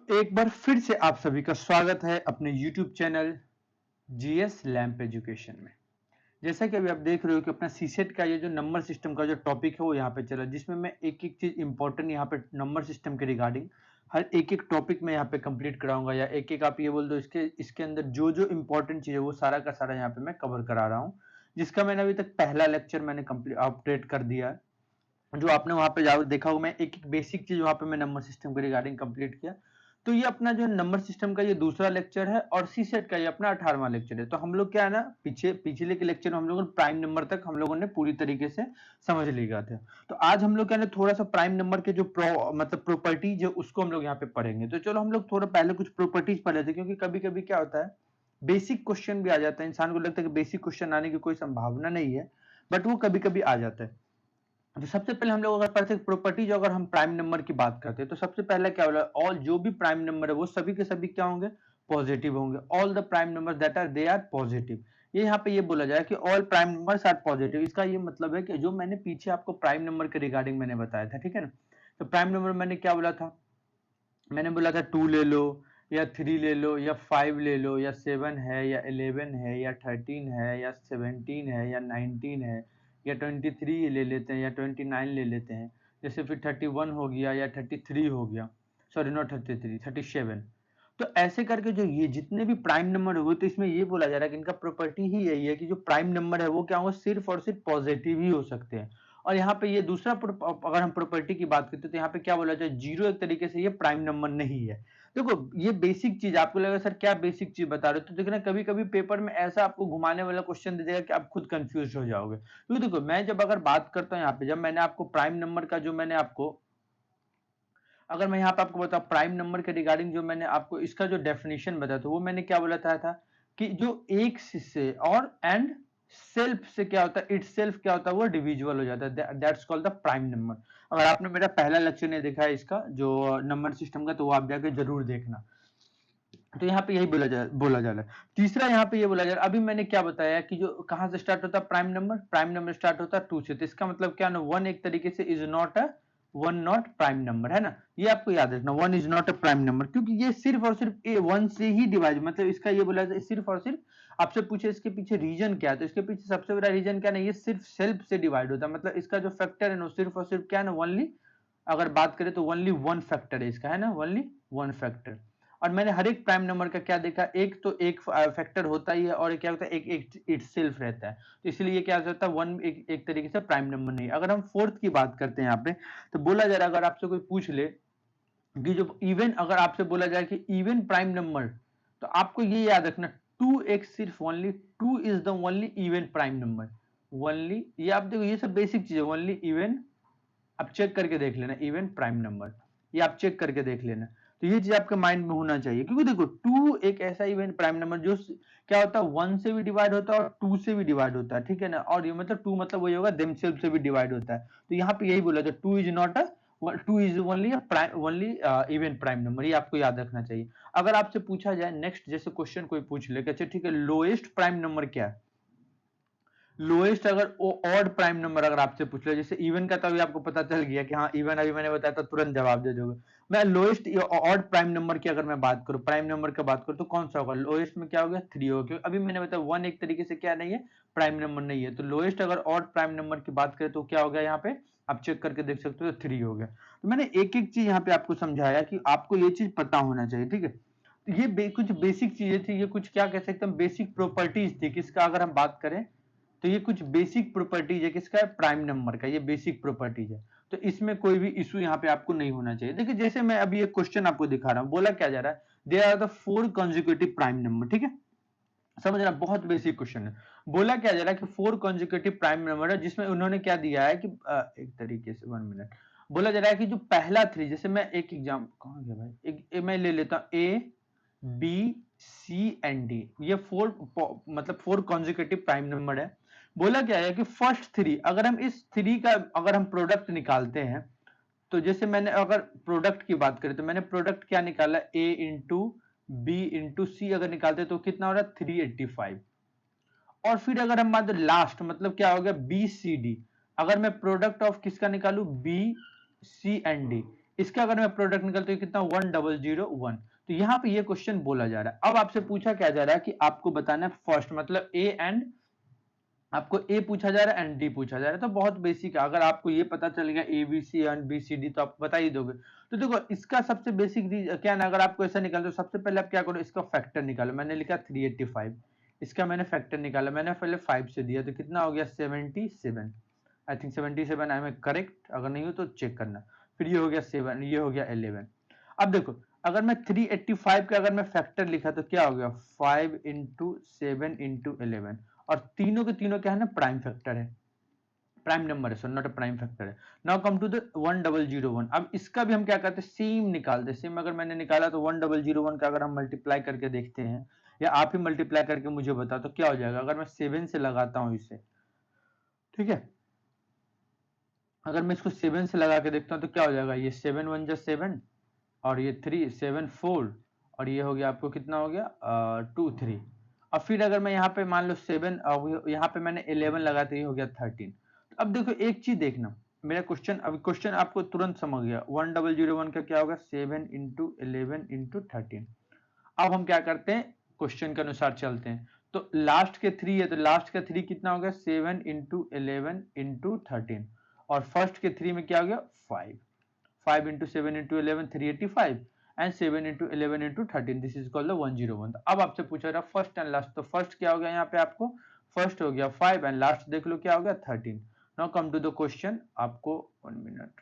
एक बार फिर से आप सभी का स्वागत है अपने YouTube channel GS lamp education में। जैसा कि अभी आप देख रहे हो कि अपना सीसेट का ये जो नंबर सिस्टम का जो टॉपिक है वो यहाँ पे चला, जिसमें मैं एक एक चीज इंपॉर्टेंट यहाँ पे नंबर सिस्टम के रिगार्डिंग हर एक एक टॉपिक में यहाँ पे कंप्लीट कराऊंगा, या एक एक आप ये बोल दो इसके इसके अंदर जो जो इंपॉर्टेंट चीज है वो सारा का सारा यहाँ पे मैं कवर करा रहा हूँ, जिसका मैंने अभी तक पहला लेक्चर मैंने कंप्लीट अपडेट कर दिया है। जो आपने वहां पे जाओ देखा होगा, मैं एक एक बेसिक चीज वहां पे मैं नंबर सिस्टम के रिगार्डिंग कंप्लीट किया। तो ये अपना जो है नंबर सिस्टम का ये दूसरा लेक्चर है और सी सेट का ये अपना 18वां लेक्चर है। तो हम लोग क्या है ना, पिछले के लेक्चर में हम लोगों ने प्राइम नंबर तक हम लोगों ने पूरी तरीके से समझ लिया था। तो आज हम लोग क्या है ना, थोड़ा सा प्राइम नंबर के जो मतलब प्रॉपर्टीज है उसको हम लोग यहाँ पे पढ़ेंगे। तो चलो हम लोग थोड़ा पहले कुछ प्रॉपर्टीज पढ़ लेते हैं, क्योंकि कभी कभी क्या होता है बेसिक क्वेश्चन भी आ जाता है। इंसान को लगता है कि बेसिक क्वेश्चन आने की कोई संभावना नहीं है, बट वो कभी कभी आ जाता है। तो सबसे पहले हम लोग अगर पढ़ते हैं प्रॉपर्टीज, अगर हम प्राइम नंबर की बात करते हैं तो सबसे पहले क्या होगा, ऑल जो भी प्राइम नंबर है वो सभी के सभी क्या होंगे, पॉजिटिव होंगे। All the prime number that are they are positive. ये यहाँ पे ये बोला जाए कि all prime numbers are positive. इसका ये मतलब है कि जो मैंने पीछे आपको प्राइम नंबर के रिगार्डिंग मैंने बताया था, ठीक है ना। तो प्राइम नंबर मैंने क्या बोला था, मैंने बोला था 2 ले लो या 3 ले लो या 5 ले लो या 7 है या 11 है या 13 है या 17 है या 19 है या 23 ले लेते हैं या 29 ले लेते हैं। जैसे फिर 31 हो गया या 33 हो गया, सॉरी नॉट 33, 37। तो ऐसे करके जो ये जितने भी प्राइम नंबर हुए, तो इसमें ये बोला जा रहा है कि इनका प्रॉपर्टी ही यही है कि जो प्राइम नंबर है वो क्या होगा, सिर्फ और सिर्फ पॉजिटिव ही हो सकते हैं। और यहाँ पे ये दूसरा अगर हम प्रॉपर्टी की बात करते हैं तो यहाँ पे क्या बोला जाए, जीरो एक तरीके से ये प्राइम नंबर नहीं है। देखो ये बेसिक चीज आपको लगेगा सर क्या बेसिक चीज बता रहे हो, तो देखना कभी कभी पेपर में ऐसा आपको घुमाने वाला क्वेश्चन दे देगा कि आप खुद कंफ्यूज हो जाओगे। क्योंकि देखो मैं जब अगर बात करता हूँ यहाँ पे, जब मैंने आपको प्राइम नंबर का जो मैंने आपको, अगर मैं यहाँ पे आपको बताऊं प्राइम नंबर के रिगार्डिंग जो मैंने आपको इसका जो डेफिनेशन बताया था वो मैंने क्या बोला था कि जो एक से और एंड सेल्फ से क्या होता है, इट सेल्फ क्या होता है, वो डिविजिबल हो जाता है, that's called the prime number. अगर आपने मेरा पहला लेक्चर नहीं देखा है इसका जो नंबर सिस्टम का, तो वो आप जाके जरूर देखना। तो यहाँ पे यही बोला जा रहा है। तीसरा यहाँ पे ये बोला जा रहा है, अभी मैंने क्या बताया कि जो कहां से स्टार्ट होता है प्राइम नंबर स्टार्ट होता है 2 से। तो इसका मतलब क्या ना, 1 एक तरीके से is not a one not prime number, है ना। ये आपको याद रखना, 1 is not a prime number, क्योंकि ये सिर्फ और सिर्फ 1 से ही डिवाइड, मतलब इसका ये बोला जाए सिर्फ और सिर्फ, आपसे पूछे इसके पीछे रीजन क्या है, तो इसके पीछे सबसे बड़ा रीजन क्या ना, ये सिर्फ सेल्फ से डिवाइड होता है। मतलब इसका जो फैक्टर है ना सिर्फ और सिर्फ क्या है ना, ओनली, अगर बात करें तो ओनली वन फैक्टर है इसका, है ना, ओनली वन फैक्टर। और मैंने हर एक प्राइम नंबर का क्या देखा, एक तो एक फैक्टर होता ही है और क्या होता है, एक इट सेल्फ रहता है। तो इसलिए ये क्या होता है, वन एक तरीके से प्राइम नंबर नहीं। अगर हम फोर्थ की बात करते हैं यहाँ पे, तो बोला जा रहा है अगर आपसे कोई पूछ ले कि जो इवन, अगर आपसे बोला जाए कि इवन प्राइम नंबर, तो आपको ये याद रखना 2x सिर्फ only 2 is the only even prime number. Only, ये आप देखो ये सब बेसिक चीज है, ओनली इवन, आप चेक करके देख लेना, इवन प्राइम नंबर, ये आप चेक करके देख लेना। तो ये चीज आपके माइंड में होना चाहिए, क्योंकि देखो 2 एक ऐसा इवन प्राइम नंबर जो क्या होता है 1 से भी डिवाइड होता है और 2 से भी डिवाइड होता है, ठीक है ना। और ये मतलब 2 मतलब वही होगा देमसेल्फ से भी डिवाइड होता है। तो यहाँ पे यही बोला था 2 is not a, 2 is only only even prime number, ये आपको याद रखना चाहिए। अगर आपसे पूछा जाए नेक्स्ट, जैसे क्वेश्चन कोई पूछ ले, अच्छा ठीक है लोएस्ट प्राइम नंबर क्या है, लोएस्ट अगर ऑड प्राइम नंबर अगर आपसे पूछ ले, जैसे इवन का तो अभी आपको पता चल गया कि हाँ इवन, अभी मैंने बताया तो तुरंत जवाब दे दोगे। मैं लोएस्ट ऑड प्राइम नंबर की अगर मैं बात करूं, प्राइम नंबर की बात करूं, तो कौन सा होगा, लोएस्ट में क्या हो गया 3 होगा, क्योंकि अभी मैंने बताया 1 एक तरीके से क्या नहीं है, प्राइम नंबर नहीं है। तो लोएस्ट अगर ऑड प्राइम नंबर की बात करें तो क्या हो गया, यहाँ पे आप चेक करके देख सकते हो 3 हो गया। तो मैंने एक एक चीज यहाँ पे आपको समझाया कि आपको ये चीज पता होना चाहिए, ठीक है। तो ये कुछ बेसिक चीजें थी, ये कुछ क्या कह सकते हैं बेसिक प्रॉपर्टीज थी किसका, अगर हम बात करें तो ये कुछ बेसिक प्रॉपर्टीज है किसका है, प्राइम नंबर का, ये बेसिक प्रॉपर्टीज है। तो इसमें कोई भी इशू यहाँ पे आपको नहीं होना चाहिए। देखिए जैसे मैं अभी एक क्वेश्चन आपको दिखा रहा हूँ, बोला क्या जा रहा है, they are the 4 consecutive prime number, ठीक है, समझना बहुत बेसिक क्वेश्चन है। बोला क्या जा रहा है कि 4 कंसेक्यूटिव प्राइम नंबर है, जिसमें उन्होंने क्या दिया है कि एक तरीके से 1 मिनट, बोला जा रहा है कि जो पहला 3, जैसे मैं एक एग्जाम कहाँ गया भाई, एक मैं ले लेता हूँ A B C and D, ये 4 मतलब 4 कंसेक्यूटिव प्राइम नंबर है। बोला क्या है कि फर्स्ट 3, अगर हम इस 3 का अगर हम प्रोडक्ट निकालते हैं, तो जैसे मैंने अगर प्रोडक्ट की बात करें तो मैंने प्रोडक्ट क्या निकाला, ए इंटू बी इंटू सी अगर निकालते तो कितना हो रहा है 385। और फिर अगर हम बात लास्ट, मतलब क्या हो गया बी सी डी, अगर मैं प्रोडक्ट ऑफ किसका निकालू, बी सी एंड डी, इसका अगर मैं प्रोडक्ट निकालता हूँ कितना 1001, तो यहाँ पे ये क्वेश्चन बोला जा रहा है। अब आपसे पूछा क्या जा रहा है कि आपको बताना है फर्स्ट, मतलब ए एंड, आपको ए पूछा जा रहा है एंड डी पूछा जा रहा है। तो बहुत बेसिक है, अगर आपको ये पता चल गया A B C and B C D तो आप बता ही दोगे। तो देखो इसका सबसे बेसिक क्या ना, अगर आपको ऐसा निकालना तो सबसे पहले आप क्या करो, इसका फैक्टर निकालो। मैंने लिखा 385, इसका मैंने फैक्टर निकाला, मैंने पहले 5 से दिया तो कितना हो गया 77। I think 77 I am correct, अगर नहीं हो तो चेक करना। फिर ये हो गया 7, ये हो गया 11। अब देखो अगर मैं 385 का अगर मैं फैक्टर लिखा तो क्या हो गया 5 इंटू 7 इंटू 11, और तीनों के तीनों क्या है ना प्राइम फैक्टर है, प्राइम नंबर है, so not a prime factor है। Now come to the 1001। अब इसका भी हम क्या करते हैं, सेम निकालते हैं। सेम अगर मैंने निकाला तो 1001 का अगर हम मल्टीप्लाई करके देखते हैं, या आप ही मल्टीप्लाई करके मुझे बताओ तो क्या हो जाएगा। अगर मैं 7 से लगाता हूं इसे, ठीक है, अगर मैं इसको 7 से लगा के देखता हूं तो क्या हो जाएगा, ये 7 1 जा 7, और ये 3 7 4, और ये हो गया आपको कितना हो गया 2 3। अब फिर अगर मैं यहाँ पे मान लो 7, यहाँ पे मैंने 11 लगा तो ये हो गया 13। तो अब देखो एक चीज देखना, मेरा क्वेश्चन, अभी क्वेश्चन आपको तुरंत समझ गया। 1001 का क्या होगा 7 इंटू 11 इंटू 13। अब हम क्या करते हैं, क्वेश्चन के अनुसार चलते हैं। तो लास्ट के 3 है, तो लास्ट का 3 कितना हो गया 7 इंटू 11 इंटू 13, और फर्स्ट के 3 में क्या हो गया 5। 5 into 7 into 11 385, and 7 into 11 into 13, this is called the 101। अब आपसे पूछा रहा फर्स्ट एंड लास्ट, तो फर्स्ट क्या हो गया यहाँ पे आपको, फर्स्ट हो गया 5 एंड लास्ट देख लो क्या हो गया 13। Now come to the question, आपको 1 मिनट,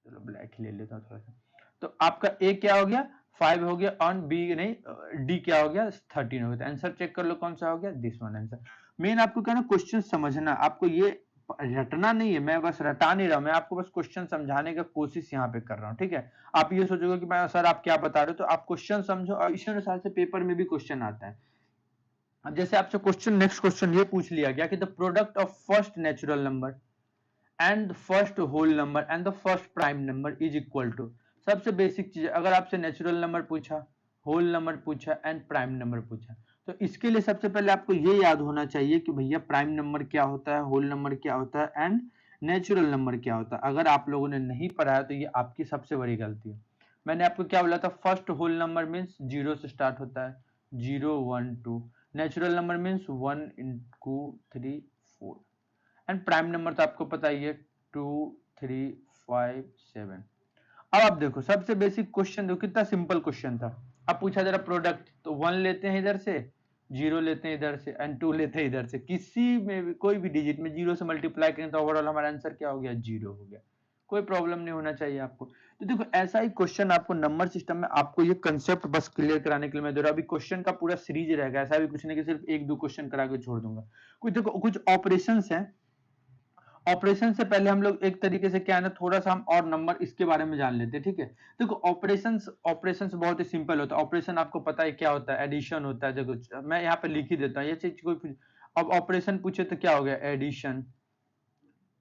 चलो ब्लैक ही ले लेता हूँ थोड़ा सा। तो आपका ए क्या हो गया 5 हो गया, ऑन बी नहीं डी क्या हो गया 13 हो गया। आंसर चेक कर लो कौन सा हो गया, दिस वन आंसर। मेन आपको क्या ना क्वेश्चन समझना, आपको ये रटना नहीं है, मैं बस रटा नहीं रहा हूं, मैं आपको बस क्वेश्चन समझाने का कोशिश यहाँ पे कर रहा हूँ, ठीक है। आप ये सोचोगे कि मैं सर आप क्या बता रहे हो, तो आप क्वेश्चन समझो, और इसी अनुसार से पेपर में भी क्वेश्चन आता है। अब जैसे आपसे क्वेश्चन, नेक्स्ट क्वेश्चन ये पूछ लिया गया कि the product of first natural number and first whole number and the first prime number is equal to. सबसे बेसिक चीज, अगर आपसे नेचुरल नंबर पूछा, होल नंबर पूछा एंड प्राइम नंबर पूछा, तो इसके लिए सबसे पहले आपको ये याद होना चाहिए कि भैया प्राइम नंबर क्या होता है, होल नंबर क्या होता है एंड नेचुरल नंबर क्या होता है। अगर आप लोगों ने नहीं पढ़ा है तो ये आपकी सबसे बड़ी गलती है। मैंने आपको क्या बोला था, फर्स्ट होल नंबर मीन्स 0 से स्टार्ट होता है, 0 1 2। Natural number means 1 2 3 4, and prime number तो आपको पता ही है 2 3 5 7। अब आप देखो सबसे बेसिक क्वेश्चन देखो, कितना सिंपल क्वेश्चन था। अब पूछा जरा प्रोडक्ट, तो 1 लेते हैं इधर से, 0 लेते हैं इधर से, एंड 2 लेते हैं इधर से। किसी में भी कोई भी डिजिट में 0 से मल्टीप्लाई करें तो ओवरऑल हमारा आंसर क्या हो गया 0 हो गया। कोई प्रॉब्लम नहीं होना चाहिए आपको। तो देखो ऐसा ही क्वेश्चन आपको नंबर सिस्टम में, आपको ये कंसेप्ट बस क्लियर कराने के लिए मैं दे रहा हूं। अभी क्वेश्चन का पूरा सीरीज रहेगा, ऐसा भी कुछ नहीं कि सिर्फ एक दो क्वेश्चन करा के छोड़ दूंगा। कुछ देखो कुछ ऑपरेशंस हैं, ऑपरेशन से पहले हम लोग एक तरीके से क्या है ना, थोड़ा सा हम और नंबर इसके बारे में जान लेते हैं, ठीक है। देखो ऑपरेशंस, ऑपरेशंस बहुत ही सिंपल होता है। ऑपरेशन आपको पता है क्या होता है, एडिशन होता है। देखो मैं यहाँ पे लिख ही देता हूँ ये चीज कोई, अब ऑपरेशन पूछे तो क्या हो गया एडिशन,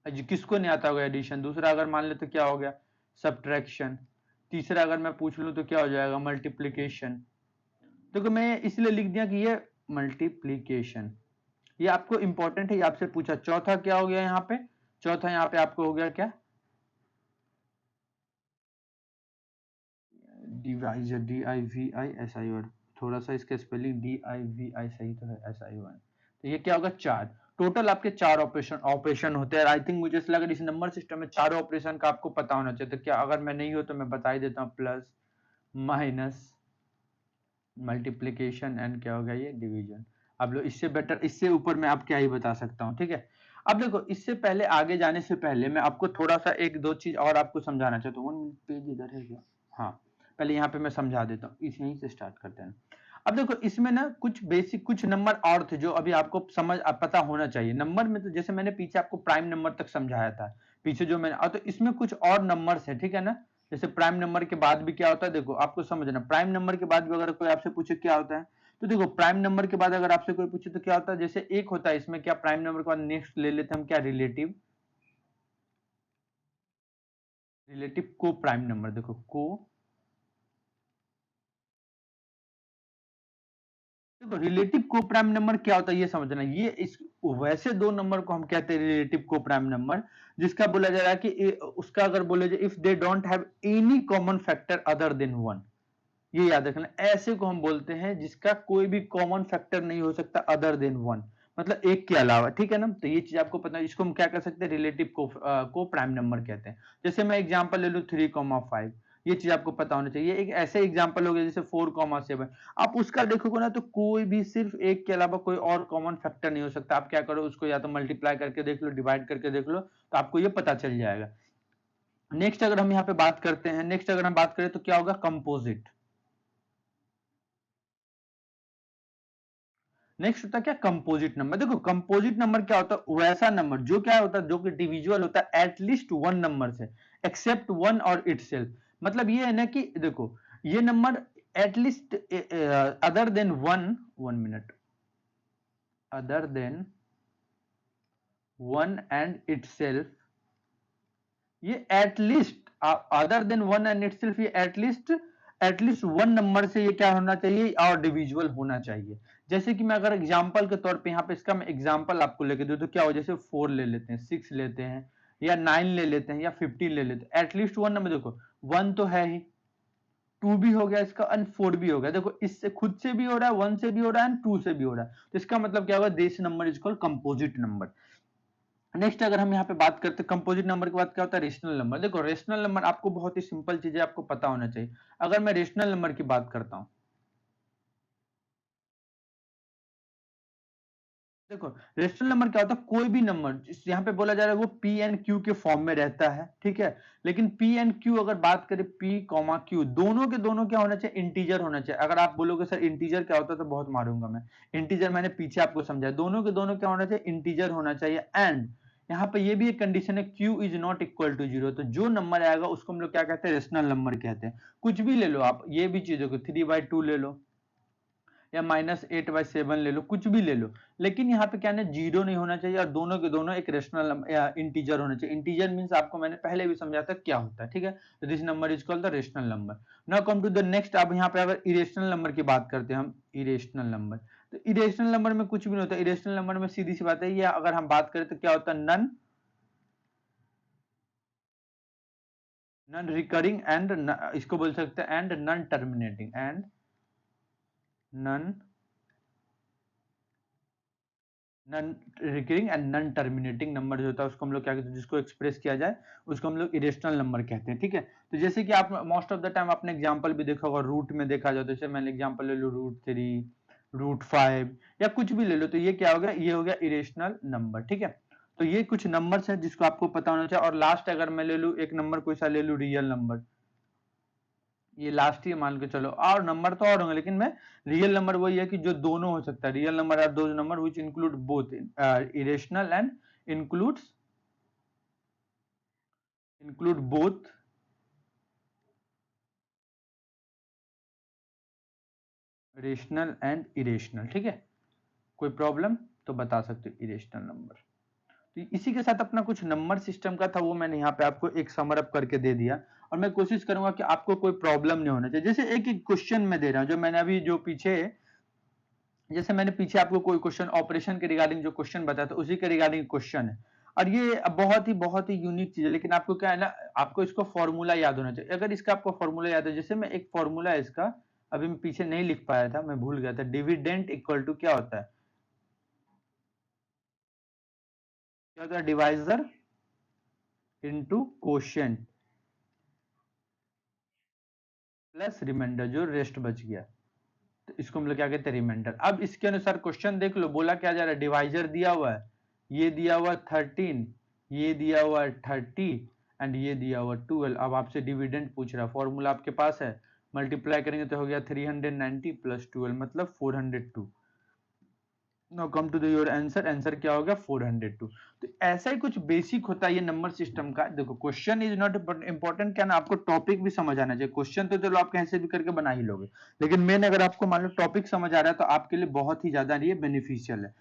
किसको नहीं आता होगा एडिशन। दूसरा अगर मान ले तो क्या हो गया सब्ट्रैक्शन। तीसरा अगर मैं पूछ लूं तो क्या हो जाएगा मल्टीप्लीकेशन। देखो मैं इसलिए लिख दिया कि ये मल्टीप्लीकेशन, ये आपको इंपॉर्टेंट है, ये आपसे पूछा। चौथा क्या हो गया यहाँ पे, चौथा यहाँ पे आपको हो गया क्या डिवाइजर, DIVISI। थोड़ा सा इसका स्पेलिंग DIVI सही तो है, SI1। तो ये क्या होगा चार, टोटल आपके चार ऑपरेशन ऑपरेशन होते हैं। आई थिंक मुझे ऐसा लगा इस नंबर सिस्टम में चारों ऑपरेशन का आपको पता होना चाहिए। तो क्या अगर मैं नहीं हो तो मैं बता ही देता हूँ, प्लस माइनस मल्टीप्लीकेशन एंड क्या हो गया ये डिवीजन। अब लो इससे बेटर, इससे ऊपर मैं आप क्या ही बता सकता हूँ, ठीक है। अब देखो इससे पहले आगे जाने से पहले मैं आपको थोड़ा सा एक दो चीज और आपको समझाना चाहता हूँ। 1 मिनट, पेज इधर है क्या, हाँ पहले यहाँ पे मैं समझा देता हूँ, इस यहीं से स्टार्ट करते हैं। अब देखो इसमें ना कुछ बेसिक कुछ नंबर और थे जो अभी आपको समझ पता होना चाहिए। नंबर में तो जैसे मैंने पीछे आपको प्राइम नंबर तक समझाया था, पीछे जो मैंने, तो इसमें कुछ और नंबर्स है, ठीक है ना। जैसे प्राइम नंबर के बाद भी क्या होता है, देखो आपको समझना, प्राइम नंबर के बाद भी अगर कोई आपसे पूछे क्या होता है, तो देखो प्राइम नंबर के बाद अगर आपसे कोई पूछे तो क्या होता है, जैसे एक होता है इसमें क्या, प्राइम नंबर के बाद नेक्स्ट ले लेते हैं हम क्या, रिलेटिव, रिलेटिव को प्राइम नंबर। देखो को, देखो रिलेटिव को प्राइम नंबर क्या होता है ये समझना, ये इस वैसे दो नंबर को हम कहते हैं रिलेटिव को प्राइम नंबर, जिसका बोला जा रहा है कि उसका अगर बोले जाए if they don't have any common factor other than one, ये याद रखना, ऐसे को हम बोलते हैं जिसका कोई भी कॉमन फैक्टर नहीं हो सकता अदर देन वन, मतलब एक के अलावा, ठीक है ना। तो ये चीज आपको पता है, इसको हम क्या कर सकते हैं, रिलेटिव को प्राइम नंबर कहते हैं। जैसे मैं एग्जांपल ले लूं 3,5, ये चीज आपको पता होना चाहिए। एक ऐसे एग्जांपल हो गया जैसे 4,7, आप उसका देखोगे ना तो कोई भी सिर्फ एक के अलावा कोई और कॉमन फैक्टर नहीं हो सकता। आप क्या करो, उसको या तो मल्टीप्लाई करके देख लो, डिवाइड करके देख लो, तो आपको ये पता चल जाएगा। नेक्स्ट अगर हम यहाँ पे बात करते हैं, नेक्स्ट अगर हम बात करें तो क्या होगा, कंपोजिट। नेक्स्ट होता है क्या, कंपोजिट नंबर। देखो कंपोजिट नंबर क्या होता है, वैसा नंबर जो क्या होता है, जो कि डिविजुअल होता है एटलीस्ट वन नंबर से, एक्सेप्ट वन और इटसेल्फ। मतलब ये है ना कि देखो ये number at least other than one, 1 minute, other than one and itself, ये at least other than one and itself, ये एटलीस्ट वन नंबर से ये क्या होना चाहिए, और डिविजुअल होना चाहिए। जैसे कि मैं अगर एग्जांपल के तौर पे यहाँ पे इसका मैं एग्जांपल आपको लेके दूं तो क्या हो, जैसे 4 ले लेते हैं, 6 लेते हैं, या 9 ले लेते हैं, या 15 ले लेते हैं, एटलीस्ट वन नंबर। देखो 1 तो है ही, 2 भी हो गया इसका, एंड 4 भी हो गया। देखो इससे खुद से भी हो रहा है, 1 से भी हो रहा है, एंड 2 से भी हो रहा है, तो इसका मतलब क्या होगा, this number is called composite number. Next अगर हम यहाँ पे बात करते हैं कंपोजिट नंबर के बाद क्या होता है, रेशनल नंबर। देखो रेशनल नंबर आपको बहुत ही सिंपल चीजें आपको पता होना चाहिए। अगर मैं रेशनल नंबर की बात करता हूं, देखो रेशनल नंबर क्या होता है, कोई भी नंबर यहाँ पे बोला जा रहा है वो पी एंड क्यू के फॉर्म में रहता है, ठीक है। लेकिन पी एंड क्यू अगर बात करें, पी कॉमा क्यू दोनों के दोनों क्या होना चाहिए, इंटीजर होना चाहिए। अगर आप बोलोगे सर इंटीजर क्या होता है तो बहुत मारूंगा मैं, इंटीजर मैंने पीछे आपको समझाया, दोनों के दोनों क्या होना चाहिए, इंटीजर होना चाहिए। एंड यहाँ पे ये भी एक कंडीशन है, Q is not equal to zero, तो जो नंबर आएगा उसको हम लोग क्या कहते हैं, रेशनल नंबर कहते हैं। कुछ भी ले लो आप, ये भी चीजों को 3/2 ले लो, या -8/7 ले लो, कुछ भी ले लो, लेकिन यहाँ पे क्या है, जीरो नहीं होना चाहिए, और दोनों के दोनों एक रेशनल या इंटीजर होना चाहिए। इंटीजर मींस आपको मैंने पहले भी समझाया था क्या होता है, ठीक है। तो this number is called the rational number. Now come to the next. अब यहाँ पे अगर इरेशनल नंबर की बात करते हैं हम, इरेशनल नंबर, तो इरेशनल नंबर में कुछ भी नहीं होता। इरेशनल नंबर में सीधी सी बात है, या अगर हम बात करें तो क्या होता है, नन नन रिकरिंग एंड, इसको बोल सकते हैं and non terminating, and non non recurring and non terminating number जो होता है उसको हम लोग क्या कहते हैं, जिसको एक्सप्रेस किया जाए उसको हम लोग इरेशनल नंबर कहते हैं, ठीक है। तो जैसे कि आप मोस्ट ऑफ द टाइम आपने एग्जांपल भी देखा होगा, रूट में देखा जाता है, जैसे मैंने एग्जांपल ले लो √3, √5, या कुछ भी ले लो, तो ये क्या हो गया, ये हो गया इरेशनल नंबर, ठीक है। तो ये कुछ नंबर्स है जिसको आपको पता होना चाहिए। और लास्ट अगर मैं ले लूं एक नंबर, कोई सा ले लूं, रियल नंबर, ये लास्ट ही मान के चलो, और नंबर तो और होंगे, लेकिन मैं रियल नंबर वही है कि जो दोनों हो सकता है। Real number are those number which include both irrational and includes include both rational and irrational, ठीक है। कोई प्रॉब्लम तो बता सकते हो, इरेशनल नंबर। तो इसी के साथ अपना कुछ नंबर सिस्टम का था वो मैंने यहाँ पे आपको एक समर अप करके दे दिया, और मैं कोशिश करूंगा कि आपको कोई प्रॉब्लम नहीं होना चाहिए। जैसे एक एक क्वेश्चन में दे रहा हूँ, जो मैंने अभी जो पीछे, जैसे मैंने पीछे आपको कोई क्वेश्चन ऑपरेशन के रिगार्डिंग जो क्वेश्चन बताया था उसी के रिगार्डिंग क्वेश्चन है, और ये बहुत ही यूनिक चीज है। लेकिन आपको क्या है ना, आपको इसको फॉर्मूला याद होना चाहिए। अगर इसका आपको फॉर्मूला याद है, जैसे मैं एक फॉर्मूला है इसका, अभी मैं पीछे नहीं लिख पाया था, मैं भूल गया था। डिविडेंड इक्वल टू क्या होता है, क्या होता है, divisor into quotient plus remainder, जो रेस्ट बच गया, तो इसको हम लोग क्या कहते हैं, रिमाइंडर। अब इसके अनुसार क्वेश्चन देख लो, बोला क्या जा रहा है, डिवाइजर दिया हुआ है, ये दिया हुआ 13, ये दिया हुआ 30, एंड ये दिया हुआ 12। अब आपसे डिविडेंड पूछ रहा है, फॉर्मूला आपके पास है, मल्टीप्लाई करेंगे तो हो गया 390 प्लस 12 मतलब 402। Now come to the your answer, answer क्या होगा, 402। तो ऐसा ही कुछ बेसिक होता है ये नंबर सिस्टम का। देखो क्वेश्चन इज नॉट इंपॉर्टेंट, क्या ना, आपको टॉपिक भी समझ आना चाहिए। क्वेश्चन तो चलो आप कैसे भी करके बना ही लोगे, लेकिन मेन अगर आपको मान लो टॉपिक समझ आ रहा है तो आपके लिए बहुत ही ज्यादा ये बेनिफिशियल है।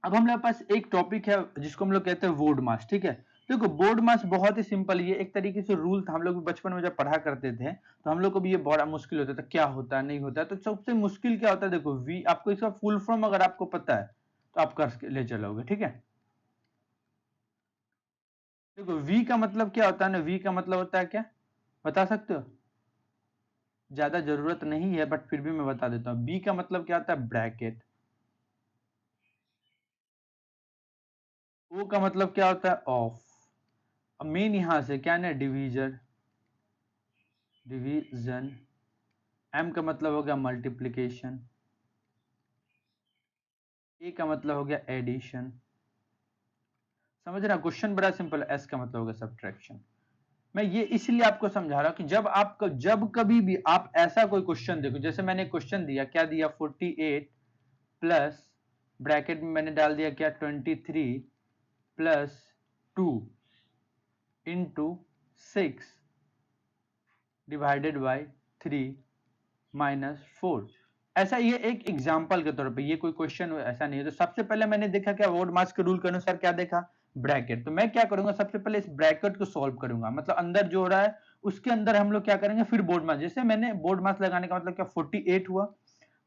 अब हम लोग पास एक टॉपिक है जिसको हम लोग कहते हैं वर्ड मास, ठीक है। देखो बोर्ड मास बहुत ही सिंपल, ये एक तरीके से रूल था, हम लोग भी बचपन में जब पढ़ा करते थे तो हम लोग को भी ये बड़ा मुश्किल होता था, क्या होता है नहीं होता है। तो सबसे मुश्किल क्या होता है, देखो वी, आपको इसका फुल फॉर्म अगर आपको पता है तो आप कर ले चलोगे, ठीक है। देखो वी का मतलब क्या होता है ना, वी का मतलब होता है क्या, बता सकते हो? ज्यादा जरूरत नहीं है बट फिर भी मैं बता देता हूँ। बी का मतलब क्या होता है, ब्रैकेट। ओ का मतलब क्या होता है, ऑफ। अब मेन यहां से क्या ना, डिवीजन, डिवीजन। एम का मतलब हो गया मल्टीप्लीकेशन। ए का मतलब हो गया एडिशन। समझ रहे, क्वेश्चन बड़ा सिंपल है। एस का मतलब हो गया सब्ट्रैक्शन। मैं ये इसलिए आपको समझा रहा हूं कि जब कभी भी आप ऐसा कोई क्वेश्चन देखो, जैसे मैंने क्वेश्चन दिया, क्या दिया, 48 प्लस ब्रैकेट में मैंने डाल दिया क्या, 23 plus 2 into 6 divided by 3 minus 4। ऐसा ये एक एग्जाम्पल के तौर पे, ये कोई क्वेश्चन ऐसा नहीं है। तो सबसे पहले मैंने देखा क्या, वोर्ड मास के रूल के अनुसार क्या देखा, ब्रैकेट। तो मैं क्या करूंगा, सबसे पहले इस ब्रैकेट को सॉल्व करूंगा, मतलब अंदर जो हो रहा है उसके अंदर हम लोग क्या करेंगे, फिर बोर्ड मास। जैसे मैंने बोर्ड मास लगाने का मतलब क्या, 48 हुआ,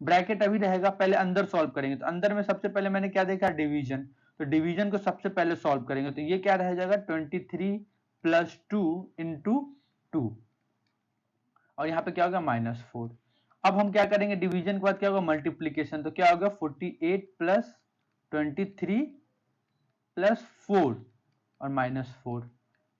ब्रैकेट अभी रहेगा, पहले अंदर सॉल्व करेंगे। तो अंदर में सबसे पहले मैंने क्या देखा, डिवीजन। तो डिवीजन को सबसे पहले सॉल्व करेंगे, तो ये क्या रह जाएगा, 23 प्लस 2 इंटू 2, और यहाँ पे क्या होगा, -4। अब हम क्या करेंगे, डिवीजन के बाद क्या होगा, मल्टीप्लीकेशन। तो क्या होगा, 48 प्लस 23 प्लस 4 और -4।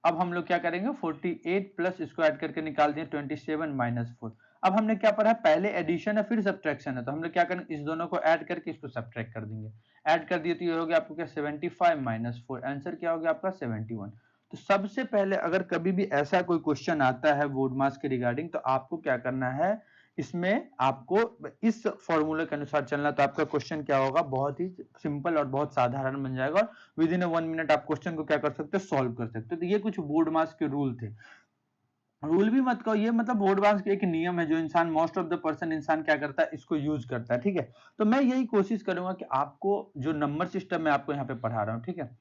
अब हम लोग क्या करेंगे, 48 प्लस इसको ऐड करके निकाल दिए 27 -4। अब हमने क्या पढ़ा, पहले एडिशन है फिर सब्ट्रैक्शन है, तो हम लोग क्या करेंगे, इस दोनों को ऐड करके इसको सब्ट्रैक्ट कर देंगे। ऐड कर दिए तो ये हो गया आपको क्या, 75 -4, आंसर क्या हो गया आपका, 71। तो सबसे पहले अगर कभी भी ऐसा कोई क्वेश्चन आता है बोर्ड मास के रिगार्डिंग, तो आपको क्या करना है, इसमें आपको इस फॉर्मूले के अनुसार चलना। तो आपका क्वेश्चन क्या होगा, बहुत ही सिंपल और बहुत साधारण बन जाएगा, और विद इन 1 मिनट आप क्वेश्चन को क्या कर सकते हो, सॉल्व कर सकते हो। तो ये कुछ बोर्ड मास के रूल थे। रूल भी मत कहो, ये मतलब बोर्ड मास के एक नियम है जो इंसान, मोस्ट ऑफ द पर्सन इंसान क्या करता है, इसको यूज करता है, ठीक है। तो मैं यही कोशिश करूंगा कि आपको जो नंबर सिस्टम मैं आपको यहाँ पे पढ़ा रहा हूँ, ठीक है।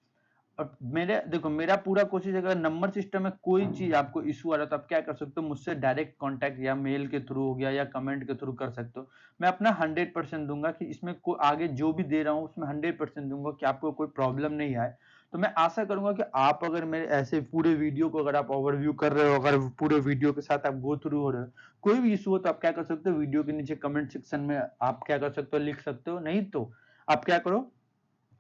और मेरे देखो, मेरा पूरा कोशिश है, अगर नंबर सिस्टम में कोई चीज आपको इशू आ रहा है तो आप क्या कर सकते हो, मुझसे डायरेक्ट कांटेक्ट या मेल के थ्रू हो गया या कमेंट के थ्रू कर सकते हो। मैं अपना 100% दूंगा कि इसमें को आगे जो भी दे रहा हूँ उसमें 100% दूंगा कि आपको कोई प्रॉब्लम नहीं आए। तो मैं आशा करूंगा कि आप अगर मेरे ऐसे पूरे वीडियो को अगर आप ओवरव्यू कर रहे हो, अगर पूरे वीडियो के साथ आप गो थ्रू हो रहे हो, कोई भी इशू हो तो आप क्या कर सकते हो, वीडियो के नीचे कमेंट सेक्शन में आप क्या कर सकते हो, लिख सकते हो। नहीं तो आप क्या करो,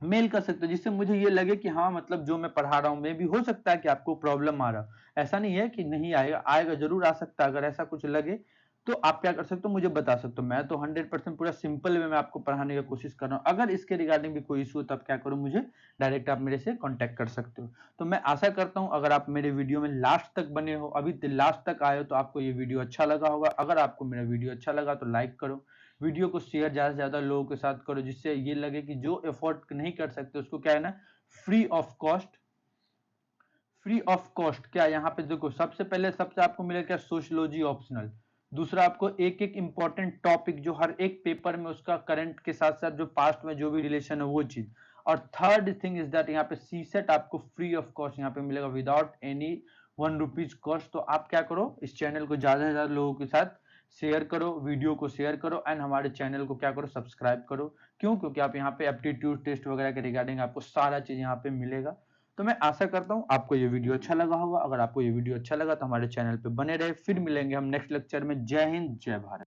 मेल कर सकते हो, जिससे मुझे ये लगे कि हाँ मतलब जो मैं पढ़ा रहा हूँ, में भी हो सकता है कि आपको प्रॉब्लम आ रहा, ऐसा नहीं है कि नहीं आएगा, आएगा जरूर आ सकता है। अगर ऐसा कुछ लगे तो आप क्या कर सकते हो, मुझे बता सकते हो। मैं तो 100% पूरा सिंपल वे में आपको पढ़ाने की कोशिश कर रहा हूँ। अगर इसके रिगार्डिंग भी कोई इशू हो तो आप क्या करो, मुझे डायरेक्ट आप मेरे से कॉन्टेक्ट कर सकते हो। तो मैं आशा करता हूँ अगर आप मेरे वीडियो में लास्ट तक बने हो, अभी लास्ट तक आए हो, तो आपको ये वीडियो अच्छा लगा होगा। अगर आपको मेरा वीडियो अच्छा लगा तो लाइक करो, वीडियो को शेयर ज्यादा से ज्यादा लोगों के साथ करो, जिससे ये लगे कि जो एफोर्ड नहीं कर सकते उसको क्या है ना, free of cost, free of cost क्या, यहाँ पे देखो सबसे पहले सबसे आपको मिलेगा क्या, सोशियोलॉजी ऑप्शनल। दूसरा आपको एक एक इंपॉर्टेंट टॉपिक जो हर एक पेपर में उसका करंट के साथ साथ जो पास्ट में जो भी रिलेशन है वो चीज। और थर्ड थिंग इज दैट यहाँ पे सी सेट आपको फ्री ऑफ कॉस्ट यहाँ पे मिलेगा, विदाउट एनी 1 रुपीज कॉस्ट। तो आप क्या करो, इस चैनल को ज्यादा से ज्यादा लोगों के साथ शेयर करो, वीडियो को शेयर करो, एंड हमारे चैनल को क्या करो, सब्सक्राइब करो। क्यों, क्योंकि आप यहाँ पे एप्टीट्यूड टेस्ट वगैरह के रिगार्डिंग आपको सारा चीज यहाँ पे मिलेगा। तो मैं आशा करता हूँ आपको ये वीडियो अच्छा लगा होगा। अगर आपको ये वीडियो अच्छा लगा तो हमारे चैनल पे बने रहे, फिर मिलेंगे हम नेक्स्ट लेक्चर में। जय हिंद, जय भारत।